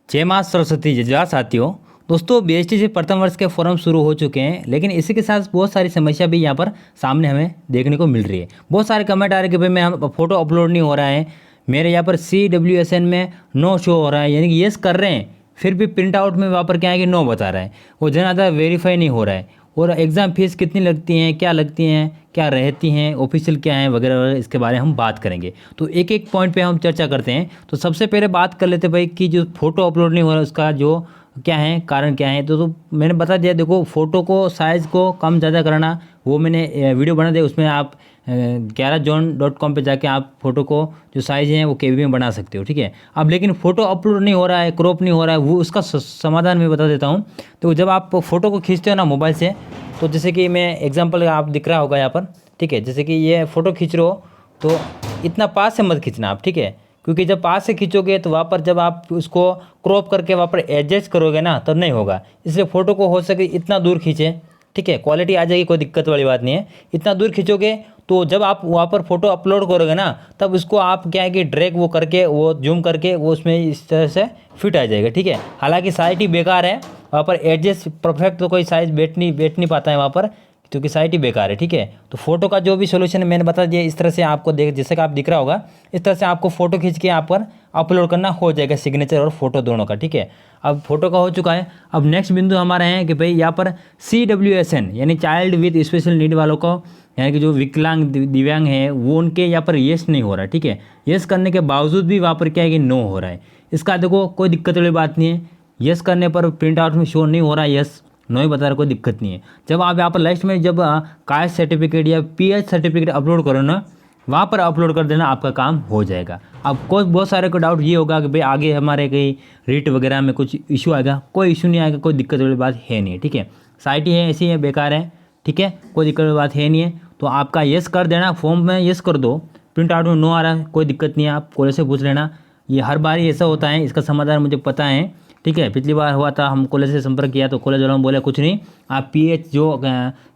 जय माँ सरस्वती जय साथियों। दोस्तों बीएसटी से प्रथम वर्ष के फॉर्म शुरू हो चुके हैं, लेकिन इसी के साथ बहुत सारी समस्या भी यहाँ पर सामने हमें देखने को मिल रही है। बहुत सारे कमेंट आ रहे हैं कि भाई मैं हम फोटो अपलोड नहीं हो रहा है, मेरे यहाँ पर CWSN में नो शो हो रहा है, यानी कि येस कर रहे हैं फिर भी प्रिंट आउट में वहाँ पर क्या है कि नो बता रहा है, वो जन आधार वेरीफाई नहीं हो रहा है। और एग्ज़ाम फीस कितनी लगती हैं, क्या लगती हैं, क्या रहती हैं, ऑफिशियल क्या है वगैरह वगैरह, इसके बारे में हम बात करेंगे। तो एक एक पॉइंट पे हम चर्चा करते हैं। तो सबसे पहले बात कर लेते हैं भाई कि जो फोटो अपलोड नहीं हो रहा उसका जो क्या है, कारण क्या है। तो मैंने बता दिया, देखो फोटो को साइज़ को कम ज़्यादा करना वो मैंने वीडियो बना दिया, उसमें आप 11john.com पे जाके आप फोटो को जो साइज़ है वो केबी में बना सकते हो, ठीक है। अब लेकिन फ़ोटो अपलोड नहीं हो रहा है, क्रॉप नहीं हो रहा है, वो उसका समाधान मैं बता देता हूँ। तो जब आप फ़ोटो को खींचते हो ना मोबाइल से, तो जैसे कि मैं एग्जांपल आप दिख रहा होगा यहाँ पर, ठीक है। जैसे कि ये फ़ोटो खींच रहे हो तो इतना पास से मत खींचना आप, ठीक है, क्योंकि जब पास से खींचोगे तो वहाँ पर जब आप उसको क्रॉप करके वहाँ पर एडजस्ट करोगे ना तब नहीं होगा। इसलिए फ़ोटो को हो सके इतना दूर खींचें, ठीक है, क्वालिटी आ जाएगी, कोई दिक्कत वाली बात नहीं है। इतना दूर खींचोगे तो जब आप वहाँ पर फोटो अपलोड करोगे ना तब उसको आप क्या है कि ड्रैग वो करके वो जूम करके वो उसमें इस तरह से फिट आ जाएगा, ठीक है। हालांकि साइट ही बेकार है, वहाँ पर एडजस्ट परफेक्ट तो कोई साइज बैठ नहीं पाता है वहाँ पर, क्योंकि साइट ही बेकार है, ठीक है। तो फोटो का जो भी सोल्यूशन मैंने बता दिया, इस तरह से आपको देख जैसे कि आप दिख रहा होगा इस तरह से आपको फोटो खींच के यहाँ पर अपलोड करना हो जाएगा, सिग्नेचर और फोटो दोनों का, ठीक है। अब फोटो का हो चुका है। अब नेक्स्ट बिंदु हमारा है कि भाई यहाँ पर CWSN यानी चाइल्ड विद स्पेशल नीड वालों को, यानी कि जो विकलांग दिव्यांग हैं वो उनके यहाँ पर येस नहीं हो रहा है, ठीक है। येस करने के बावजूद भी वहाँ पर क्या है कि नो हो रहा है। इसका देखो कोई दिक्कत वाली बात नहीं है, येस करने पर प्रिंट आउट में शो नहीं हो रहा है, येस नो ही बता रहा, कोई दिक्कत नहीं है। जब आप यहाँ पर लास्ट में जब कास्ट सर्टिफिकेट या PH सर्टिफिकेट अपलोड करो ना, वहाँ पर अपलोड कर देना, आपका काम हो जाएगा। अब कोई बहुत सारे को डाउट ये होगा कि भाई आगे हमारे कहीं रीट वगैरह में कुछ इशू आएगा, कोई इशू नहीं आएगा, कोई दिक्कत वाली बात है नहीं है, ठीक है। साइट ही है ऐसी है, बेकार है, ठीक है, कोई दिक्कत वाली बात है नहीं है। तो आपका येस कर देना, फॉर्म में येस कर दो, प्रिंट आउट में नो आ रहा है, कोई दिक्कत नहीं है, आप कॉलेज से पूछ लेना। ये हर बार ही ऐसा होता है, इसका समाधान मुझे पता है, ठीक है। पिछली बार हुआ था, हम कॉलेज से संपर्क किया तो कॉलेज वालों ने बोला कुछ नहीं, आप PH जो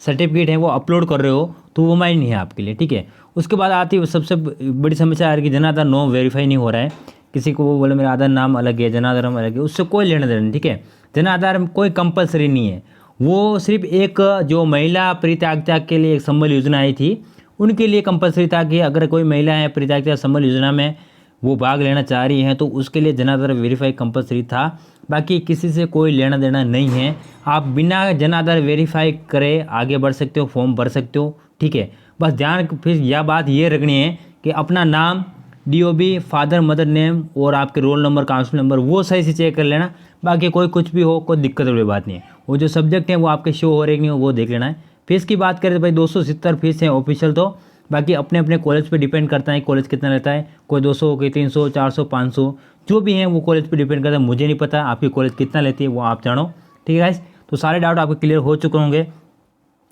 सर्टिफिकेट है वो अपलोड कर रहे हो तो वो माइंड नहीं है आपके लिए, ठीक है। उसके बाद आती है सबसे बड़ी समस्या आ रही है कि जनाधार नो वेरीफाई नहीं हो रहा है। किसी को वो बोले मेरा आधार नाम अलग है, जनाधार अलग है, उससे कोई लेना देना नहीं, ठीक है। जनाधार में कोई कंपलसरी नहीं है, वो सिर्फ एक जो महिला परित्याग के लिए एक संबल योजना आई थी उनके लिए कंपलसरी था कि अगर कोई महिला है परित्याग संबल योजना में वो भाग लेना चाह रही हैं तो उसके लिए जनाधार वेरीफाई कंपलसरी था। बाकी किसी से कोई लेना देना नहीं है, आप बिना जनाधार वेरीफाई करे आगे बढ़ सकते हो, फॉर्म भर सकते हो, ठीक है। बस ध्यान फिर यह बात ये रखनी है कि अपना नाम, DOB, फादर मदर नेम और आपके रोल नंबर, काउंसिल नंबर वो सही से चेक कर लेना। बाकी कोई कुछ भी हो, कोई दिक्कत वाली बात नहीं है। वो जो सब्जेक्ट हैं वो आपके शो हो रहे नहीं हो वो देख लेना है। फीस की बात करें तो भाई 270 फीस है ऑफिशियल, तो बाकी अपने अपने कॉलेज पे डिपेंड करता है कॉलेज कितना लेता है, कोई 200, कोई 300, 400, 500 जो भी है वो कॉलेज पे डिपेंड करता है। मुझे नहीं पता आपकी कॉलेज कितना लेती है, वो आप जानो, ठीक है गाइस। तो सारे डाउट आपके क्लियर हो चुके होंगे।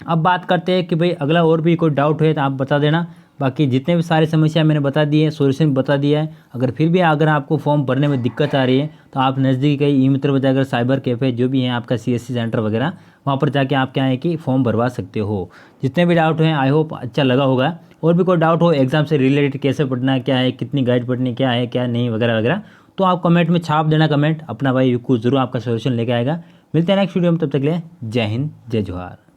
अब बात करते हैं कि भाई अगला और भी कोई डाउट है तो आप बता देना। बाकी जितने भी सारी समस्या मैंने बता दी है, सॉल्यूशन बता दिया है। अगर फिर भी अगर आपको फॉर्म भरने में दिक्कत आ रही है तो आप नज़दीकी कहीं ई-मित्र बाजार, साइबर कैफ़े जो भी है आपका CSC सेंटर वगैरह, वहाँ पर जाके आप क्या है कि फॉर्म भरवा सकते हो। जितने भी डाउट हैं आई होप अच्छा लगा होगा। और भी कोई डाउट हो एग्जाम से रिलेटेड, कैसे पढ़ना है, क्या है, कितनी गाइड पढ़नी क्या है क्या नहीं वगैरह वगैरह, तो आप कमेंट में छाप देना कमेंट, अपना भाई कुछ जरूर आपका सोल्यूशन लेके आएगा। मिलते हैं नेक्स्ट वीडियो में, तब तक के लिए जय हिंद जय जोहार।